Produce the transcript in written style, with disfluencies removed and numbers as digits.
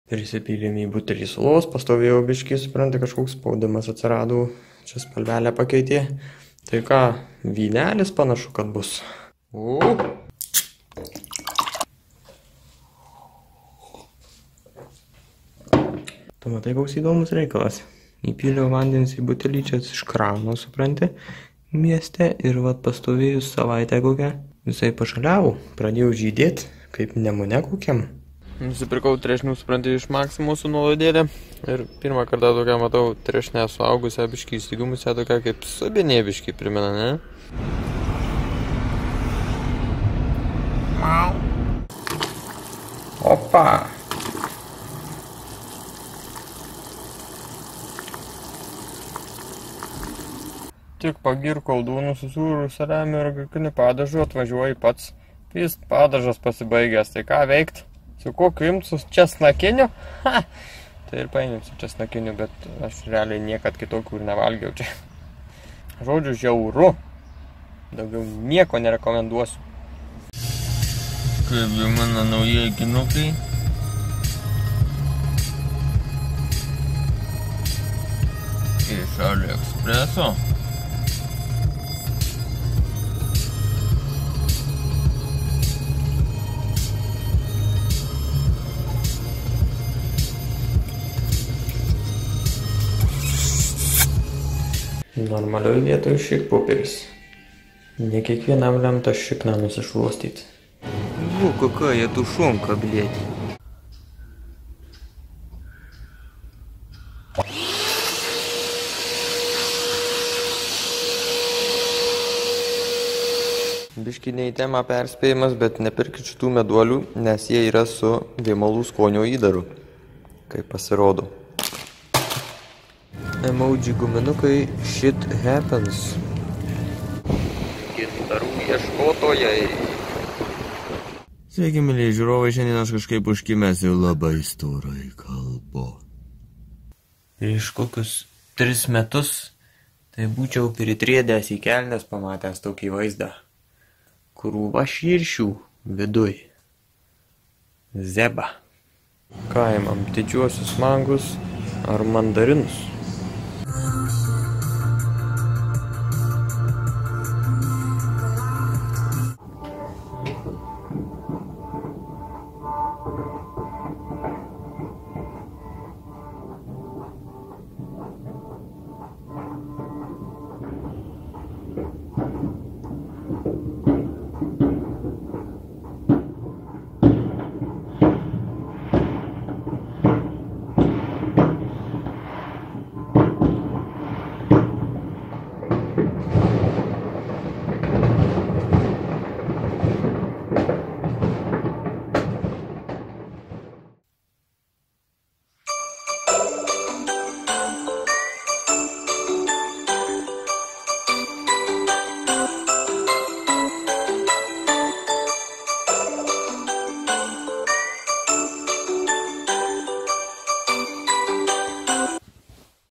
Prisipylėm į butelį sulos, pastovėjau biškį, supranti, kažkoks spaudimas atsirado, čia spalvelę pakeitė. Tai ką, vynelis panašu, kad bus. Tu matai, koks įdomus reikalas. Įpyliau vandenis į butelį čia iš krano, supranti, mieste ir vat pastovėjus savaitę kokią, visai pašaliavo, pradėjau žydėti, kaip nemune kokiam. Nusipirkau trešnių, supranti, iš Maksimos su nuolaidėlė ir pirmą kartą tokią matau trešnę suaugusią biškį įsigumusią, tokią kaip sabinė biškį primena, ne? Opa! Tik pagir koldūnų susūrų saramių ir agurkinį padažų atvažiuoji pats. Jis padažas pasibaigęs, tai ką veikt? Su kokiu imt, su česnakiniu? Ha! Tai ir paėmėm su česnakiniu, bet aš realiai niekad kitokių ir nevalgiau čia. Žodžiu, žiauru. Daugiau nieko nerekomenduosiu. Kaip jau mano naujieji kinukai. Iš AliExpreso. Normalioj vietoj šik popierius. Ne kiekvienam lemta šikną nusišluostyti. Какая тушенка, блядь. Biški ne į temą perspėjimas, bet nepirkit šitų meduolių, nes jie yra su vėmalų skonio įdaru, kaip pasirodo. Emoji guminukai shit happens. Gintarų ieškotojai. Sveiki, mėlyje žiūrovai, šiandien aš kažkaip užkimęs ir labai storai kalbu. Prieš kokius 3 metus tai būčiau pritriedęs į kelnes pamatęs tokį vaizdą. Krūva širšių viduj. Zeba. Ką imam, didžiuosius mangus ar mandarinus?